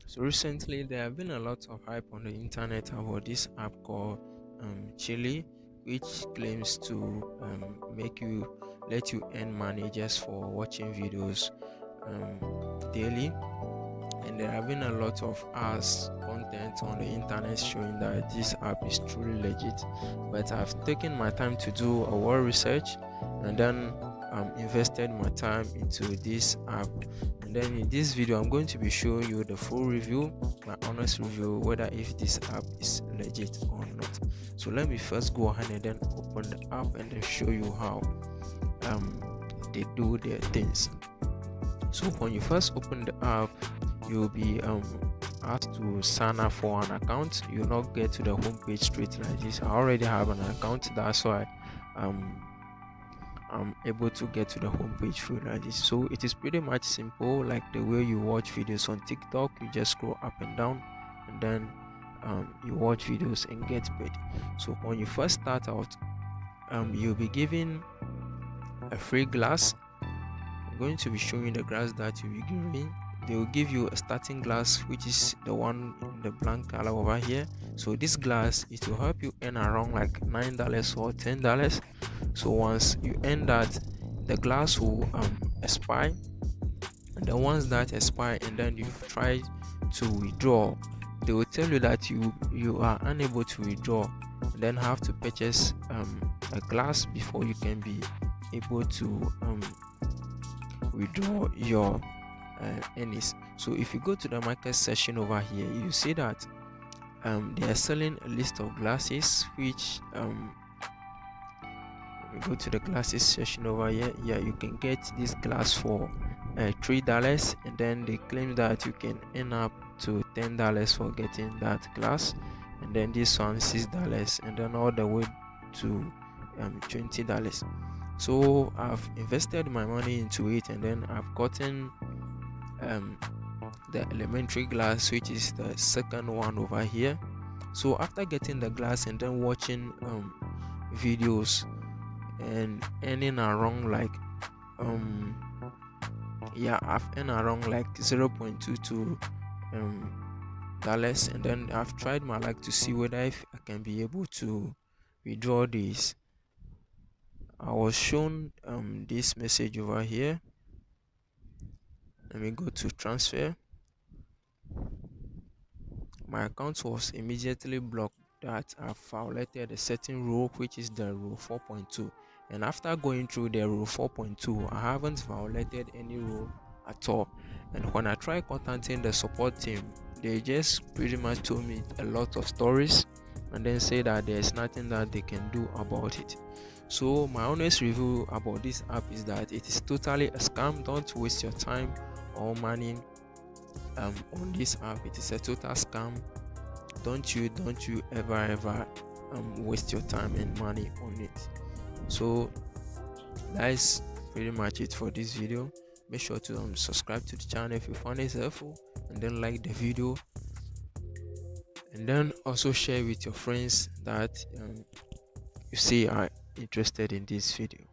So recently there have been a lot of hype on the internet about this app called Cheelee, which claims to make you let you earn money just for watching videos daily. And there have been a lot of ads content on the internet showing that this app is truly legit. But I've taken my time to do a word research and then invested my time into this app. And then in this video I'm going to be showing you the full review, my honest review, whether if this app is legit or not. So let me first go ahead and then open the app and then show you how they do their things. So when you first open the app, you'll be asked to sign up for an account. You'll not get to the home page straight like this. I already have an account, that's why I'm able to get to the home page through like this. So it is pretty much simple, like the way you watch videos on TikTok. You just scroll up and down and then you watch videos and get paid. So when you first start out, you'll be given a free glass. I'm going to be showing the glass that you'll be given. They will give you a starting glass, which is the one in the blank color over here. So this glass is will help you earn around like $9 or $10. So once you earn that, the glass will expire, and the ones that expire and then you try to withdraw, they will tell you that you are unable to withdraw and then have to purchase a glass before you can be able to withdraw your earnings. So if you go to the market section over here, you see that they are selling a list of glasses, which let me go to the glasses section over here. Yeah, you can get this glass for $3, and then they claim that you can earn up to $10 for getting that glass, and then this one $6, and then all the way to $20. So I've invested my money into it, and then I've gotten the elementary glass, which is the second one over here. So after getting the glass and then watching videos and earning around like I've earned around like 0.22 dollars, and then I've tried my luck to see whether if I can be able to withdraw this. I was shown this message over here. Let me go to transfer. My account was immediately blocked that I violated a certain rule, which is the rule 4.2. And after going through the rule 4.2, I haven't violated any rule at all. And when I tried contacting the support team, they just pretty much told me a lot of stories and then say that there's nothing that they can do about it. So my honest review about this app is that it is totally a scam. Don't waste your time or money on this app. It is a total scam. Don't you ever waste your time and money on it. So that's pretty much it for this video. Make sure to subscribe to the channel if you found it helpful, and then like the video, and then also share with your friends that you see are interested in this video.